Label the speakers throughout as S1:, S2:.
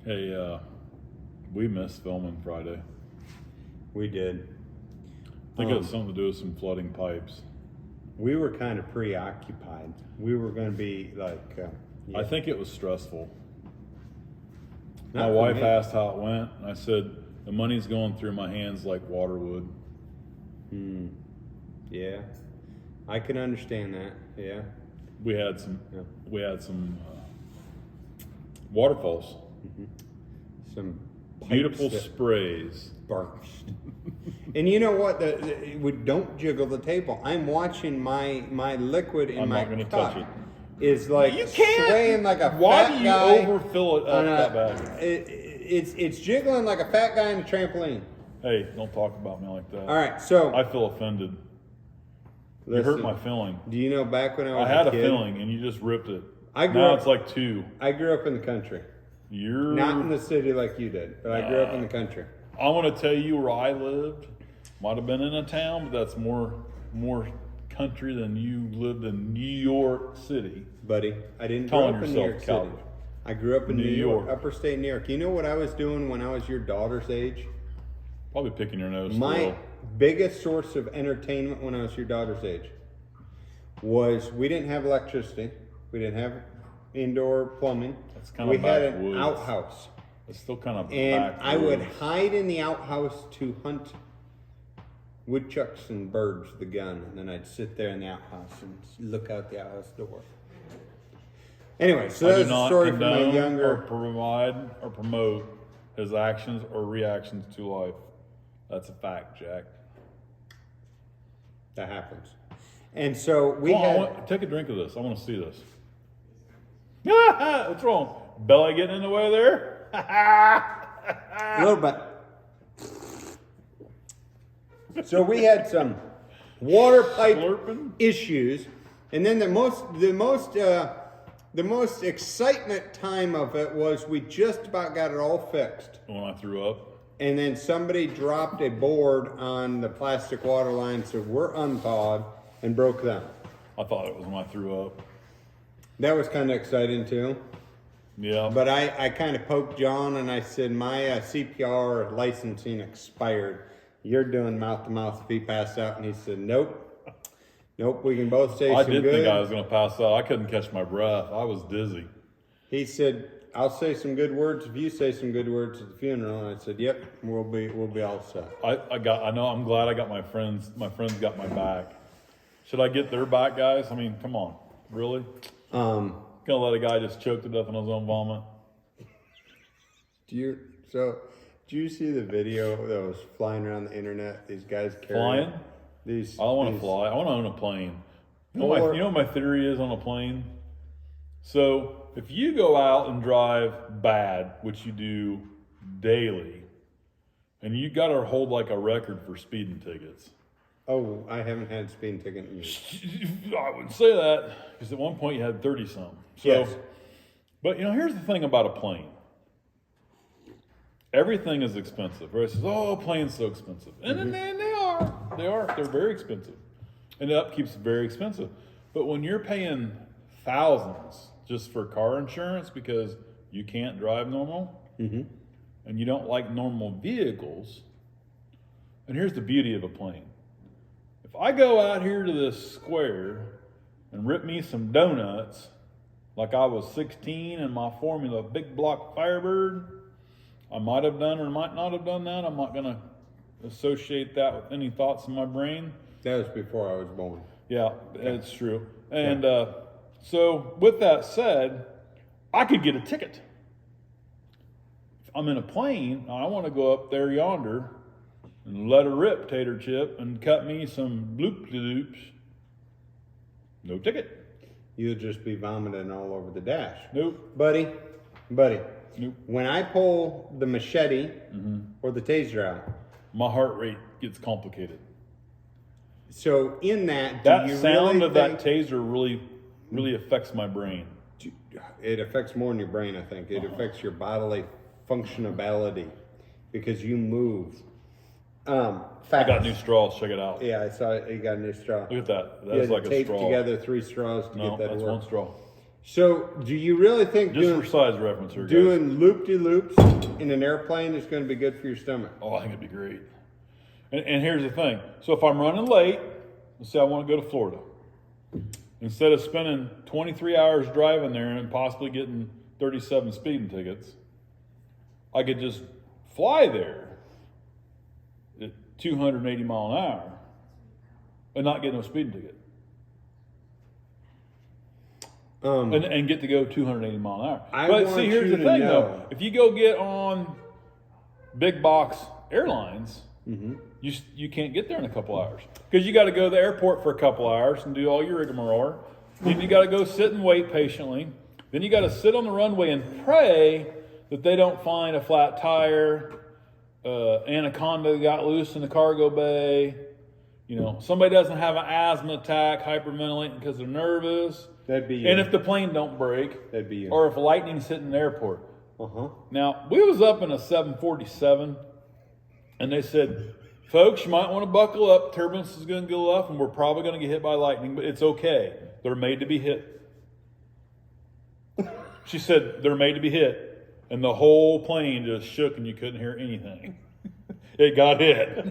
S1: Hey, we missed filming Friday.
S2: We did.
S1: I think it had something to do with some flooding pipes.
S2: We were kind of preoccupied. We were going to be like...
S1: I think it was stressful.
S2: Not
S1: My
S2: for
S1: wife
S2: me.
S1: asked how it went, and I said, the money's going through my hands like water would.
S2: Yeah. I can understand that. Yeah.
S1: We had some waterfalls.
S2: Some pipes
S1: Beautiful
S2: that
S1: sprays.
S2: burst. And you know what? We don't jiggle the table. I'm watching my liquid in
S1: I'm
S2: my
S1: not gonna
S2: cup
S1: touch it.
S2: is like
S1: You can't.
S2: swaying like a
S1: Why
S2: fat
S1: do you
S2: guy
S1: overfill it up
S2: on
S1: that bad?
S2: It's jiggling like a fat guy on a trampoline.
S1: Hey, don't talk about me like that.
S2: All right, so
S1: I feel offended. You hurt my feeling.
S2: Do you know back when I was
S1: I had
S2: a
S1: a
S2: kid,
S1: feeling, and you just ripped it.
S2: I grew
S1: now
S2: up-
S1: it's like 2.
S2: I grew up in the country.
S1: You're
S2: Not in the city like you did, but I grew up in the country.
S1: I want to tell you where I lived. Might have been in a town, but that's more country than you lived in New York City.
S2: Buddy, I didn't grow
S1: Calling
S2: up in New
S1: yourself
S2: York City.
S1: Calvin.
S2: I grew up in
S1: New
S2: New York,
S1: York.
S2: upper state New York. You know what I was doing when I was your daughter's age?
S1: Probably picking your nose.
S2: My
S1: still.
S2: biggest source of entertainment when I was your daughter's age was we didn't have electricity. We didn't have indoor plumbing.
S1: That's kind
S2: We
S1: of
S2: had an
S1: backwoods.
S2: outhouse.
S1: It's still kind of
S2: And I would
S1: backwoods.
S2: hide in the outhouse to hunt woodchucks and birds with the gun, and then I'd sit there in the outhouse and look out the outhouse door. Anyway, so
S1: I
S2: that's
S1: do
S2: a
S1: not
S2: story from my
S1: condone or
S2: younger.
S1: provide or promote his actions or reactions to life. That's a fact, Jack.
S2: That happens. And so we
S1: Come on,
S2: had.
S1: take a drink of this. I want to see this. What's wrong? Belly getting in the way there?
S2: A little bit. So we had some water pipe
S1: Slurping?
S2: issues, and then the most excitement time of it was we just about got it all fixed,
S1: When I threw up.
S2: and then somebody dropped a board on the plastic water line, so we're unthawed and broke them.
S1: I thought it was when I threw up.
S2: That was kind of exciting too.
S1: Yeah.
S2: But I kind of poked John and I said, my CPR licensing expired. You're doing mouth to mouth if he passed out. And he said, nope. Nope, we can both say
S1: I
S2: some
S1: did
S2: good.
S1: think I was going to pass out. I couldn't catch my breath. I was dizzy.
S2: He said, I'll say some good words if you say some good words at the funeral. And I said, yep, we'll be all set.
S1: I'm glad I got my friends. My friends got my back. Should I get their back, guys? I mean, come on. Really? Gonna let a guy just choke to death on his own vomit?
S2: Do you see the video that was flying around the internet? These guys
S1: Flying?
S2: carrying
S1: I don't want to fly. I want to own a plane. You know what my theory is on a plane? So if you go out and drive bad, which you do daily, and you got to hold like a record for speeding tickets.
S2: Oh, I haven't had a speeding ticket in years.
S1: I wouldn't say that because at one point you had 30 some. So,
S2: Yes.
S1: But here's the thing about a plane. Everything is expensive. Everybody says, "Oh, a plane's so expensive," and then they are. They're very expensive, and the upkeep's very expensive. But when you're paying thousands just for car insurance because you can't drive normal, and you don't like normal vehicles, and here's the beauty of a plane. If I go out here to this square and rip me some donuts like I was 16 in my Formula Big Block Firebird, I might have done or might not have done that. I'm not going to associate that with any thoughts in my brain.
S2: That was before I was born.
S1: Yeah, it's true. And so with that said, I could get a ticket. If I'm in a plane, I want to go up there yonder and let her rip, tater chip, and cut me some bloop-de-loops. No ticket.
S2: You'll just be vomiting all over the dash.
S1: Nope.
S2: Buddy,
S1: Nope.
S2: when I pull the machete or the taser out,
S1: My heart rate gets complicated.
S2: so in that,
S1: That
S2: do you
S1: sound
S2: really
S1: of that
S2: think,
S1: taser really affects my brain.
S2: it affects more than your brain, I think. It affects your bodily functionality because you move fast.
S1: I got new straws. Check it out.
S2: Yeah, I saw it. You got a new straw.
S1: Look at that.
S2: You
S1: That's
S2: had
S1: like
S2: to
S1: a
S2: tape
S1: straw.
S2: together 3 straws to
S1: No,
S2: get that
S1: that's
S2: to work.
S1: one straw.
S2: So, do you really think
S1: Just for size reference here, guys.
S2: doing loop-de-loops in an airplane is going to be good for your stomach?
S1: Oh, I think it'd be great. And here's the thing. So if I'm running late, let's say I want to go to Florida. Instead of spending 23 hours driving there and possibly getting 37 speeding tickets, I could just fly there at 280 mile an hour and not get no speeding ticket. And get to go 280 mile an hour. But see, here's the thing though. If you go get on big box airlines, you can't get there in a couple hours. Because you got to go to the airport for a couple hours and do all your rigmarole. Then you got to go sit and wait patiently. Then you got to sit on the runway and pray that they don't find a flat tire, anaconda that got loose in the cargo bay. You know, somebody doesn't have an asthma attack, hyperventilating because they're nervous.
S2: That'd be you.
S1: And if the plane don't break,
S2: that'd be you.
S1: Or if lightning's hitting the airport. Now, we was up in a 747, and they said, folks, you might want to buckle up. Turbulence is going to go up, and we're probably going to get hit by lightning, but it's okay. They're made to be hit. She said, they're made to be hit. And the whole plane just shook, and you couldn't hear anything. It got hit.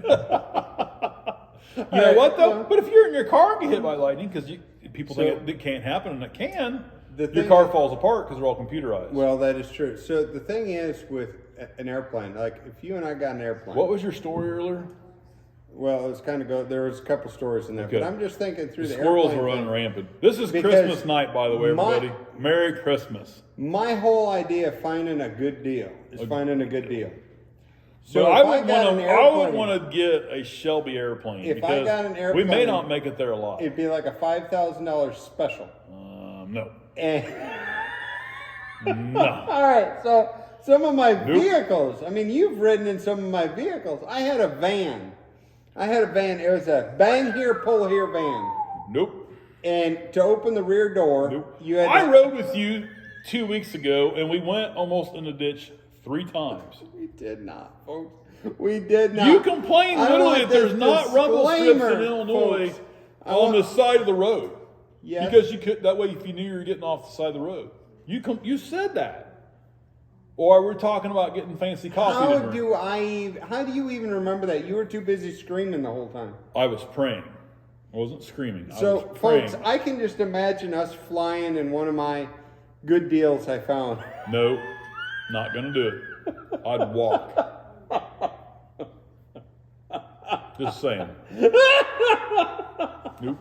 S1: You know what, though? But if you're in your car and get hit by lightning, because people think it can't happen, and it can, your car falls apart because they're all computerized.
S2: Well, that is true. So the thing is with an airplane, like if you and I got an airplane.
S1: What was your story earlier?
S2: Well, it was kind of there was a couple stories in there, but I'm just thinking through the
S1: squirrels
S2: airplane
S1: are running
S2: thing.
S1: rampant. This is Christmas night, by the way, everybody. Merry Christmas.
S2: My whole idea of finding a good deal is finding a good deal.
S1: So I would want to get a Shelby airplane.
S2: If I got an airplane,
S1: we may not make it there a lot.
S2: It'd be like a $5,000 special.
S1: No.
S2: No. All right. So some of my vehicles. I mean, you've ridden in some of my vehicles. I had a van. It was a bang here, pull here van.
S1: Nope.
S2: And to open the rear door, you had.
S1: I rode with you 2 weeks ago, and we went almost in the ditch 3 times.
S2: We did not, folks. We did not.
S1: You complain literally that there's not rumble strips in Illinois on the side of the road.
S2: Yes.
S1: Because you could, that way if you knew you were getting off the side of the road. You said that. Or we're talking about getting fancy coffee.
S2: How do you even remember that? You were too busy screaming the whole time.
S1: I was praying. I wasn't screaming. I
S2: so,
S1: was praying.
S2: folks, I can just imagine us flying in one of my good deals I found.
S1: No, not going to do it. I'd walk. Just saying. Nope.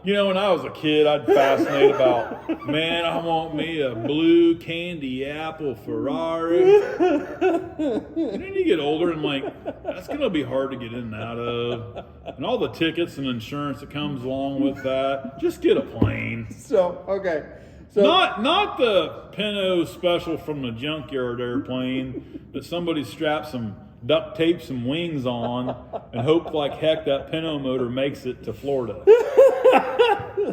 S1: You know, when I was a kid, I'd fascinate about, man, I want me a blue candy apple Ferrari. And then you get older and like, that's going to be hard to get in and out of. And all the tickets and insurance that comes along with that. Just get a plane.
S2: So, okay. So,
S1: not the Pinot special from the junkyard airplane that somebody strapped some duct tape some wings on and hope like heck that Pinto motor makes it to Florida.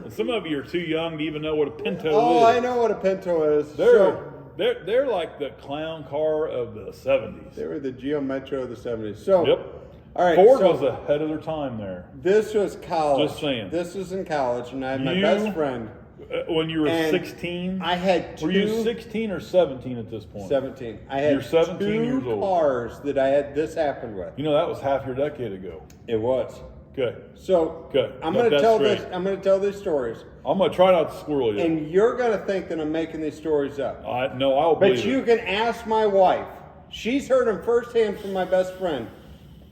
S1: Some of you are too young to even know what a Pinto is.
S2: Oh, I know what a Pinto is.
S1: They're like the clown car of the 70s.
S2: They were the Geo Metro of the 70s. So,
S1: yep.
S2: All right,
S1: Ford was ahead of their time there.
S2: This was college.
S1: Just saying.
S2: This was in college, and I had my best friend.
S1: When you were 16?
S2: I had two.
S1: Were you 16 or 17 at this point?
S2: 17. I had
S1: You're 17 years old.
S2: cars that I had this happen with.
S1: You know, that was half your decade ago.
S2: It was.
S1: Good.
S2: So,
S1: good.
S2: I'm going to tell this. I'm going to tell these stories.
S1: I'm going to try not to squirrel you.
S2: And you're going to think that I'm making these stories up.
S1: No, I'll believe
S2: But you can ask my wife. She's heard them firsthand from my best friend.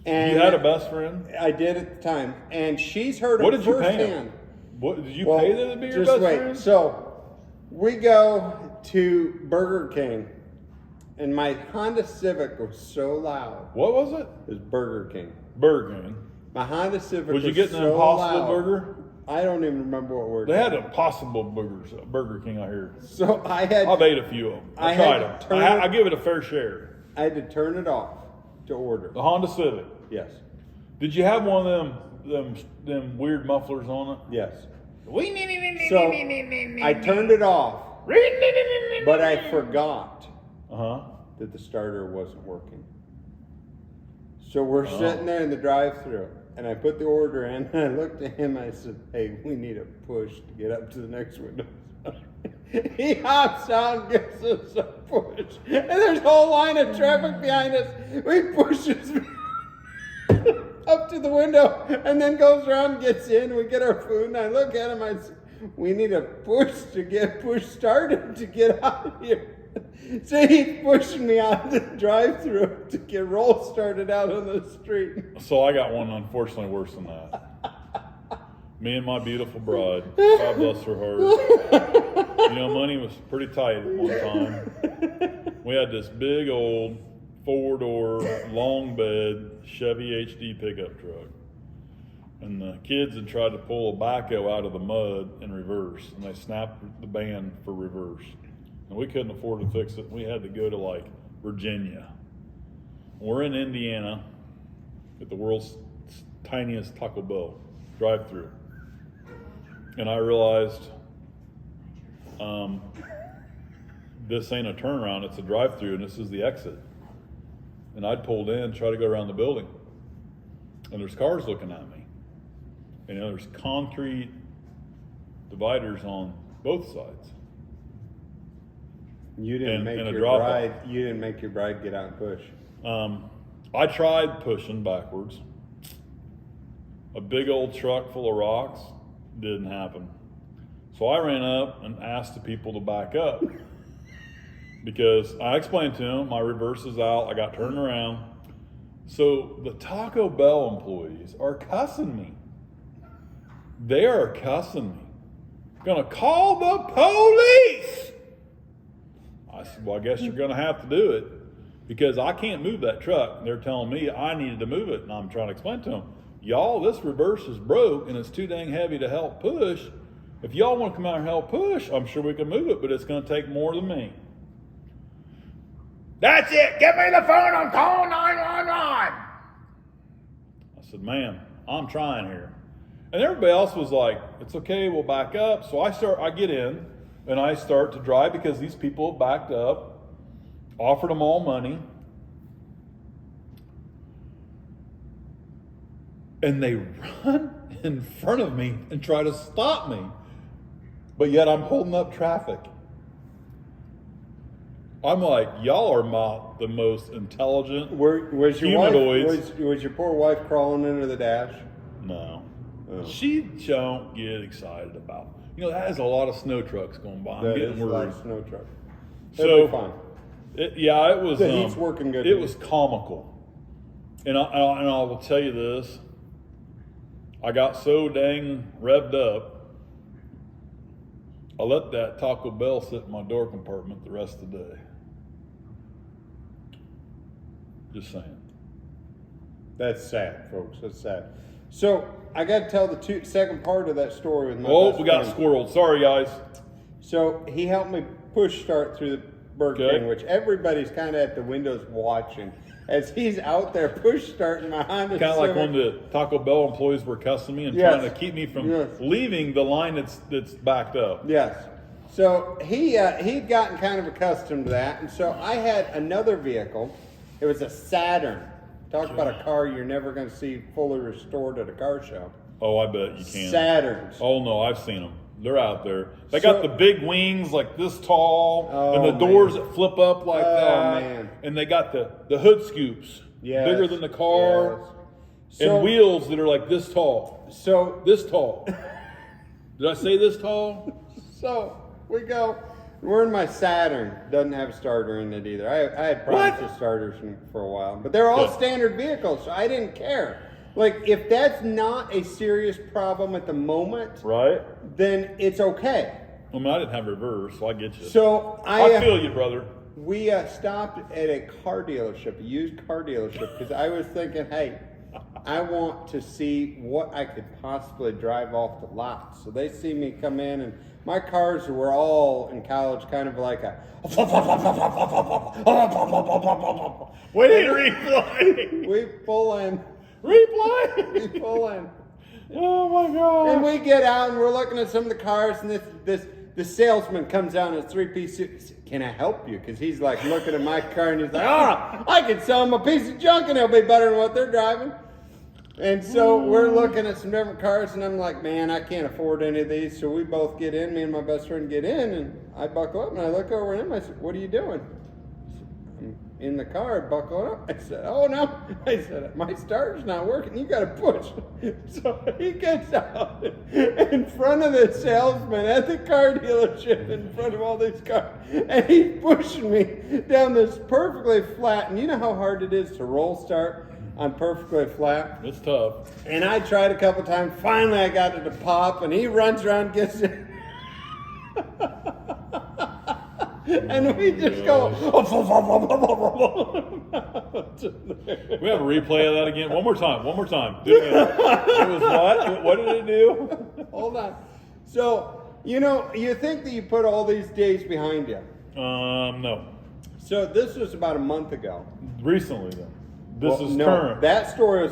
S2: And
S1: you had a best friend?
S2: I did at the time. And she's heard them firsthand.
S1: What did you pay him? What did you pay them to be your best friend?
S2: So we go to Burger King, and my Honda Civic was so loud.
S1: What was it?
S2: It was Burger King.
S1: Burger King.
S2: My Honda Civic was
S1: you getting
S2: so
S1: an Impossible
S2: loud.
S1: burger?
S2: I don't even remember what word.
S1: They had Impossible burgers at Burger King, I hear.
S2: So I've
S1: ate a few of them. I tried them. I give it a fair share.
S2: I had to turn it off to order.
S1: The Honda Civic?
S2: Yes.
S1: Did you have one of them weird mufflers on it?
S2: Yes. So I turned it off, but I forgot that the starter wasn't working. So we're sitting there in the drive-thru, and I put the order in, and I looked at him, I said, hey, we need a push to get up to the next window. He hops out and gives us a push. And there's a whole line of traffic behind us. We pushes up to the window and then goes around and gets in. We get our food, and I look at him, I said, we need a push to get push started to get out of here. So he's pushing me out the drive-thru to get roll started out on the street.
S1: So I got one unfortunately worse than that. Me and my beautiful bride, God bless her heart. You know, money was pretty tight at one time. We had this big old 4-door, long bed Chevy HD pickup truck. And the kids had tried to pull a backhoe out of the mud in reverse, and they snapped the band for reverse. And we couldn't afford to fix it. We had to go to like Virginia. We're in Indiana at the world's tiniest Taco Bell drive-thru. And I realized this ain't a turnaround, it's a drive-thru, and this is the exit. And I'd pulled in, try to go around the building. And there's cars looking at me. And you know, there's concrete dividers on both sides.
S2: You didn't make your bride get out and push.
S1: I tried pushing backwards. A big old truck full of rocks, didn't happen. So I ran up and asked the people to back up. Because I explained to them, my reverse is out, I got turned around. So the Taco Bell employees are cussing me. They are cussing me. Gonna call the police! I said, well, I guess you're gonna have to do it because I can't move that truck. And they're telling me I needed to move it. And I'm trying to explain to them, y'all, this reverse is broke and it's too dang heavy to help push. If y'all want to come out and help push, I'm sure we can move it, but it's gonna take more than me. That's it, give me the phone, I'm calling 911. I said, man, I'm trying here. And everybody else was like, it's okay, we'll back up. So I get in and I start to drive because these people have backed up, offered them all money. And they run in front of me and try to stop me. But yet I'm holding up traffic. I'm like, y'all are not the most intelligent
S2: was
S1: humanoids.
S2: Was your poor wife crawling under the dash?
S1: No.
S2: Oh.
S1: She don't get excited about. You know, that has a lot of snow trucks going by. I'm
S2: That
S1: getting
S2: is a lot
S1: worried.
S2: of snow truck.
S1: So,
S2: It'll be fine.
S1: It was.
S2: The heat's working good.
S1: It was comical, and I will tell you this. I got so dang revved up. I let that Taco Bell sit in my door compartment the rest of the day. Just saying.
S2: That's sad, folks. That's sad. So I got to tell the second part of that story with my
S1: Oh,
S2: best
S1: we got
S2: friend.
S1: squirreled. Sorry, guys.
S2: So he helped me push start through the Burger
S1: Okay.
S2: King, which everybody's kind of at the windows watching as he's out there push starting my Honda
S1: Kind of like
S2: Civic.
S1: when the Taco Bell employees were cussing me and
S2: Yes.
S1: trying to keep me from
S2: Yes.
S1: leaving the line that's backed up.
S2: Yes. So he'd gotten kind of accustomed to that, and so I had another vehicle. It was a Saturn. Talk about a car you're never going to see fully restored at a car show.
S1: Oh, I bet you can.
S2: Saturns.
S1: Oh no, I've seen them. They're out there. They
S2: So-
S1: got the big wings like this tall,
S2: Oh,
S1: and the doors that flip up like
S2: Oh,
S1: that.
S2: man.
S1: And they got the hood scoops,
S2: Yes.
S1: bigger than the car,
S2: Yes. So-
S1: and wheels that are like this tall,
S2: So
S1: this tall. Did I say this tall?
S2: So we go. We're in my Saturn. Doesn't have a starter in it either. I had problems
S1: What?
S2: with starters for a while, but they're all
S1: Good.
S2: standard vehicles, so I didn't care. Like if that's not a serious problem at the moment,
S1: Right.
S2: then it's okay.
S1: I mean, I didn't have reverse, so I get you.
S2: So
S1: I feel you, brother.
S2: we stopped at a car dealership, a used car dealership, because I was thinking, hey, I want to see what I could possibly drive off the lot. So they see me come in, and my cars were all in college kind of like a...
S1: Wait, replay.
S2: We pull in.
S1: Replay.
S2: We pull in.
S1: Oh my God.
S2: And we get out, and we're looking at some of the cars, and the salesman comes out in a three-piece suit. Can I help you? Because he's like looking at my car, and he's like, I can sell him a piece of junk, and it'll be better than what they're driving. And so we're looking at some different cars, and I'm like, man, I can't afford any of these. So we both get in, me and my best friend get in, and I buckle up, and I look over at him. I said, what are you doing? I'm in the car, buckling up. I said, oh, no. I said, my starter's not working. You got to push. So he gets out in front of the salesman at the car dealership, in front of all these cars, and he's pushing me down this perfectly flat. And you know how hard it is to roll start on perfectly flat?
S1: It's tough.
S2: And I tried a couple times. Finally, I got it to pop, and he runs around, gets it. And we just go.
S1: We have a replay of that again. One more time. Do it again. It was what? What did it do?
S2: Hold on. So, you think that you put all these days behind you.
S1: No.
S2: So this was about a month ago.
S1: Recently, then. This is
S2: no,
S1: current.
S2: That story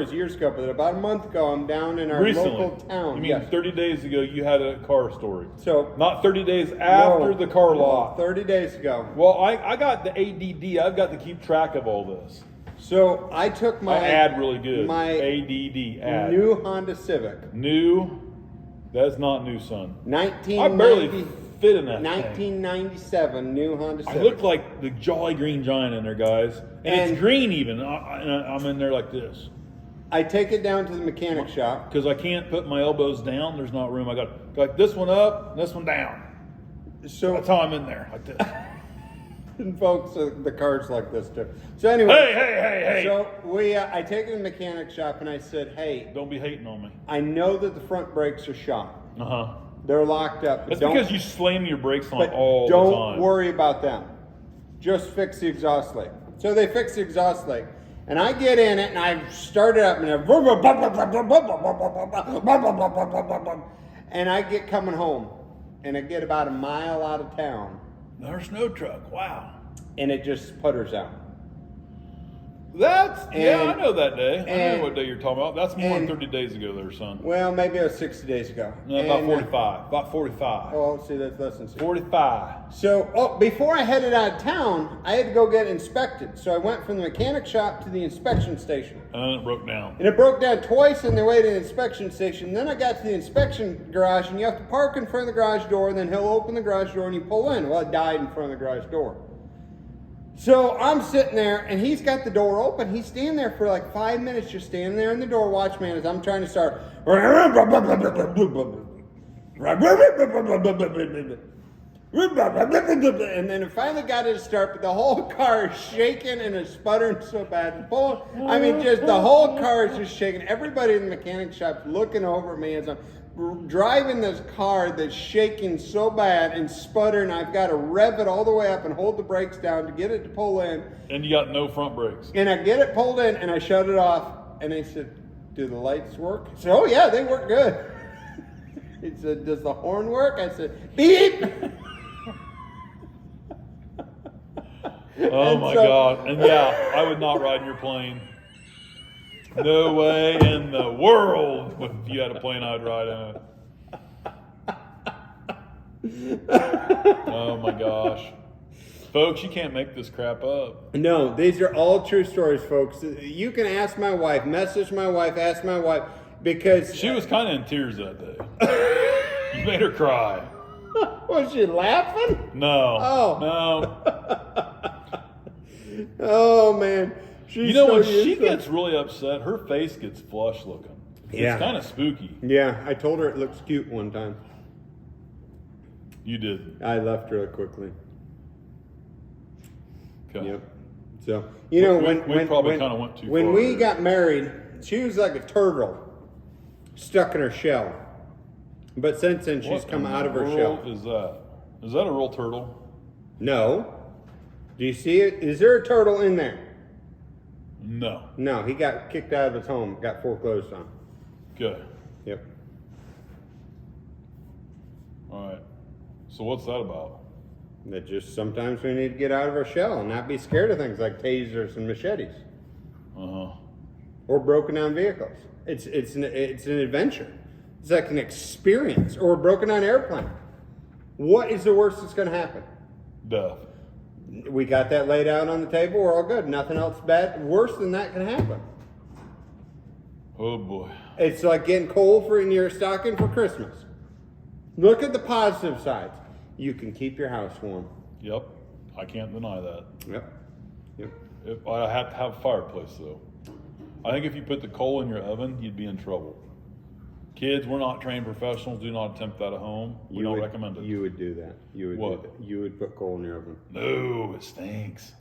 S2: was years ago, but about a month ago, I'm down in our local town.
S1: You mean
S2: Yes.
S1: 30 days ago you had a car story?
S2: So
S1: Not 30 days after the car lot.
S2: 30 days ago.
S1: Well, I got the ADD. I've got to keep track of all this.
S2: So I took my
S1: I add really good.
S2: my
S1: ADD add.
S2: new Honda Civic.
S1: New. That's not new, son.
S2: 1990,
S1: I barely fit in that thing.
S2: 1997 new Honda Civic.
S1: I look like the Jolly Green Giant in there, guys. And
S2: And-
S1: it's green even. I'm in there like this.
S2: I take it down to the mechanic shop.
S1: Because I can't put my elbows down. There's not room. I got like this one up and this one down.
S2: So,
S1: That's how I'm in there, like this.
S2: and folks, the car's like this too. So anyway.
S1: Hey.
S2: So I take it to the mechanic shop, and I said, hey,
S1: Don't be hating on me.
S2: I know that the front brakes are shot.
S1: Uh-huh.
S2: They're locked up.
S1: That's
S2: Don't-
S1: because you slam your brakes on
S2: But
S1: all
S2: don't
S1: the time.
S2: worry about them. Just fix the exhaust leg. So they fix the exhaust leg. And I get in it, and I start it up, and I get coming home. And I get about a mile out of town,
S1: There's no truck. Wow.
S2: and it just sputters out.
S1: Yeah, I
S2: And-
S1: know that day. I
S2: and-
S1: know what day you're talking about. That's more than
S2: and-
S1: 30 days ago there, son.
S2: Well, maybe it was 60 days ago.
S1: No, about
S2: And,
S1: 45. About 45.
S2: Oh, see, that's less than 60.
S1: 45.
S2: So, before I headed out of town, I had to go get inspected. So I went from the mechanic shop to the inspection station.
S1: And it broke down.
S2: And it broke down twice on the way to the inspection station. Then I got to the inspection garage, and you have to park in front of the garage door, and then he'll open the garage door and you pull in. Well, I died in front of the garage door. So I'm sitting there, and he's got the door open. He's standing there for like 5 minutes, just standing there in the door, watchman, as I'm trying to start. And then it finally got it to start, but the whole car is shaking and is sputtering so bad. Just the whole car is just shaking. Everybody in the mechanic shop looking over at me as I'm driving this car that's shaking so bad and sputtering. I've got to rev it all the way up and hold the brakes down to get it to pull in.
S1: And you got no front brakes.
S2: And I get it pulled in and I shut it off. And they said, do the lights work? I said, oh yeah, they work good. He said, does the horn work? I said, beep.
S1: Oh my God. And yeah, I would not ride in your plane. No way in the world. If you had a plane, I'd ride in it. Oh my gosh. Folks, you can't make this crap up.
S2: No, these are all true stories, folks. You can ask my wife, message my wife, ask my wife, because
S1: She was kind of in tears that day. You made her cry.
S2: was she laughing?
S1: No.
S2: Oh.
S1: No.
S2: Oh man, she's
S1: You know,
S2: so
S1: when she
S2: used to it.
S1: gets really upset, her face gets flush looking.
S2: Yeah.
S1: It's kind of spooky.
S2: Yeah, I told her it looks cute one time.
S1: You did.
S2: I left really quickly.
S1: Okay.
S2: Yep. So you know
S1: We
S2: when
S1: probably
S2: when-
S1: kinda went too
S2: when
S1: far
S2: we
S1: there.
S2: got married, she was like a turtle stuck in her shell. But since then, she's
S1: What
S2: come
S1: in
S2: out
S1: the
S2: of her
S1: world
S2: shell.
S1: Is that? Is that a real turtle?
S2: No. Do you see it? Is there a turtle in there?
S1: No.
S2: No, he got kicked out of his home, got foreclosed on.
S1: Good.
S2: Yep.
S1: All right. So what's that about?
S2: That just sometimes we need to get out of our shell and not be scared of things like tasers and machetes
S1: Uh huh.
S2: or broken down vehicles. It's an adventure. It's like an experience, or a broken down airplane. What is the worst that's going to happen?
S1: Death.
S2: We got that laid out on the table. We're all good. Nothing else bad, worse than that can happen.
S1: Oh boy.
S2: It's like getting coal in your stocking for Christmas. Look at the positive sides. You can keep your house warm.
S1: Yep. I can't deny that.
S2: Yep.
S1: If I have to have a fireplace though. I think if you put the coal in your oven, you'd be in trouble. Kids, we're not trained professionals. Do not attempt that at home. We don't recommend it.
S2: You would do that. You would
S1: What?
S2: do that. You would put coal in your oven.
S1: No, it stinks.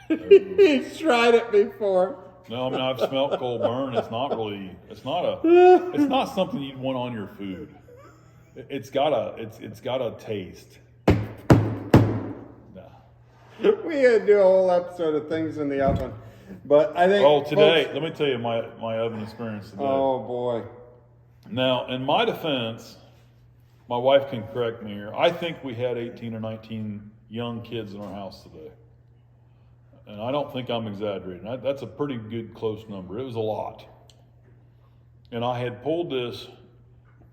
S2: He's tried it before.
S1: No, I mean I've smelt coal burn. It's not something you'd want on your food. It's got a taste. Nah.
S2: We had to do a whole episode of things in the oven, but I think.
S1: Oh, today,
S2: folks,
S1: let me tell you my oven experience today.
S2: oh boy.
S1: Now, in my defense, my wife can correct me here. I think we had 18 or 19 young kids in our house today. And I don't think I'm exaggerating. That's a pretty good close number. It was a lot. And I had pulled this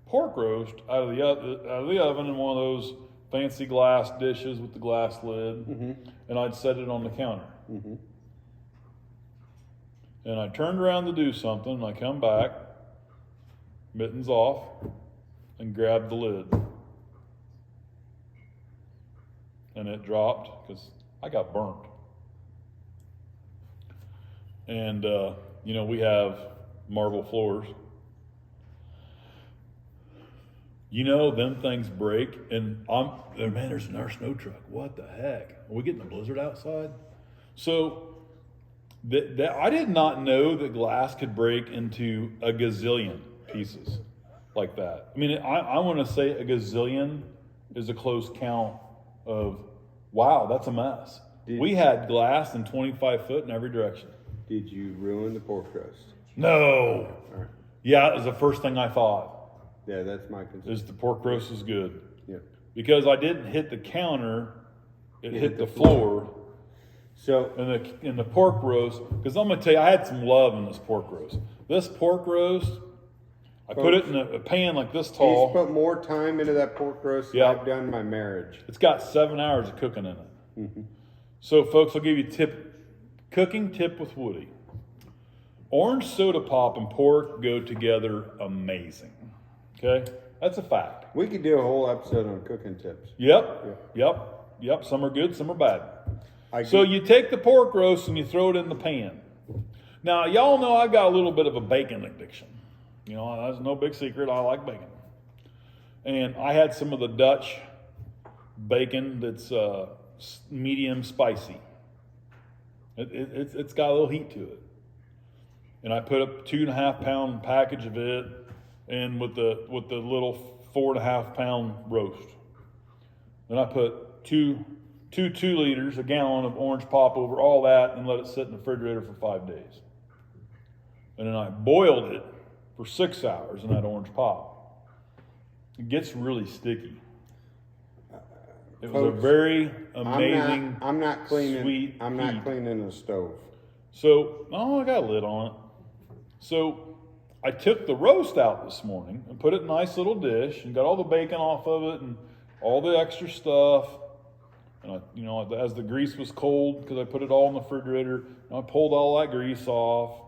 S1: pork roast out of the oven in one of those fancy glass dishes with the glass lid. Mm-hmm. And I'd set it on the counter. Mm-hmm. And I turned around to do something, and I come back, mittens off, and grabbed the lid. And it dropped because I got burnt. And, we have marble floors. Them things break, and man, there's our snow truck. What the heck? Are we getting a blizzard outside? So, I did not know that glass could break into a gazillion pieces like that. I mean, I want to say a gazillion is a close count of, wow, that's a mess. We had glass in 25 foot in every direction.
S2: Did you ruin the pork roast?
S1: No.
S2: All right.
S1: Yeah, it was the first thing I thought.
S2: Yeah, that's my concern.
S1: Is the pork roast is good.
S2: Yeah.
S1: Because I didn't hit the counter, it hit the floor.
S2: So
S1: in the pork roast, because I'm gonna tell you, I had some love in this pork roast. This pork roast, I put it in a pan like this tall.
S2: He's put more time into that pork roast than I've done in my marriage.
S1: It's got 7 hours of cooking in it. Mm-hmm. So folks, I'll give you a tip. Cooking tip with Woody. Orange soda pop and pork go together amazing. Okay? That's a fact.
S2: We could do a whole episode on cooking tips.
S1: Yep. Some are good, some are bad. So you take the pork roast and you throw it in the pan. Now, y'all know I've got a little bit of a bacon addiction. That's no big secret. I like bacon. And I had some of the Dutch bacon that's medium spicy. It's got a little heat to it. And I put a 2.5 pound package of it and with the little 4.5 pound roast. Then I put two 2 liters, a gallon of orange pop over all that and let it sit in the refrigerator for 5 days. And then I boiled it for 6 hours in that orange pop. It gets really sticky. It was a very amazing,
S2: I'm not cleaning.
S1: sweet
S2: I'm not
S1: heat.
S2: cleaning the stove.
S1: So, I got a lid on it. So, I took the roast out this morning and put it in a nice little dish and got all the bacon off of it and all the extra stuff. And as the grease was cold, because I put it all in the refrigerator, and I pulled all that grease off.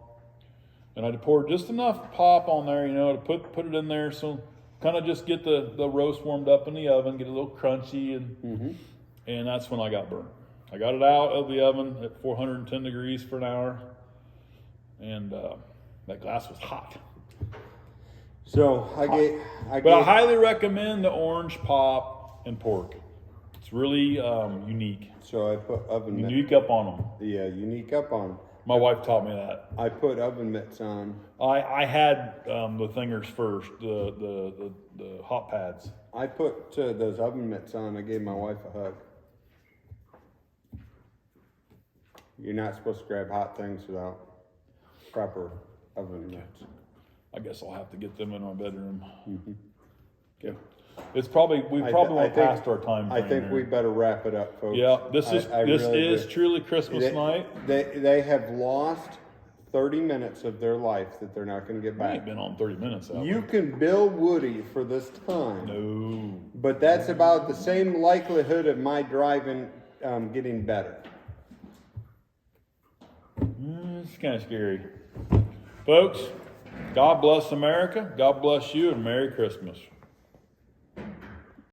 S1: And I poured just enough pop on there, to put it in there, so kind of just get the roast warmed up in the oven, get a little crunchy, and that's when I got burnt. I got it out of the oven at 410 degrees for an hour, and that glass was hot.
S2: So
S1: But I highly recommend the orange pop and pork. It's really unique.
S2: So I put oven mitts.
S1: Unique up on them.
S2: Yeah, unique up on them.
S1: My wife taught me that.
S2: I put oven mitts on.
S1: I had the thingers first, the hot pads.
S2: I put those oven mitts on. I gave my wife a hug. You're not supposed to grab hot things without proper oven mitts.
S1: I guess I'll have to get them in my bedroom.
S2: Mm-hmm.
S1: Okay. It's probably went past our time frame.
S2: I think we better wrap it up, folks.
S1: Yeah, this is
S2: really
S1: truly Christmas night.
S2: They have lost 30 minutes of their life that they're not going to get
S1: We
S2: back.
S1: ain't been on 30 minutes.
S2: You can bill Woody for this time.
S1: No.
S2: But that's about the same likelihood of my driving getting better.
S1: It's kind of scary. Folks, God bless America. God bless you, and Merry Christmas.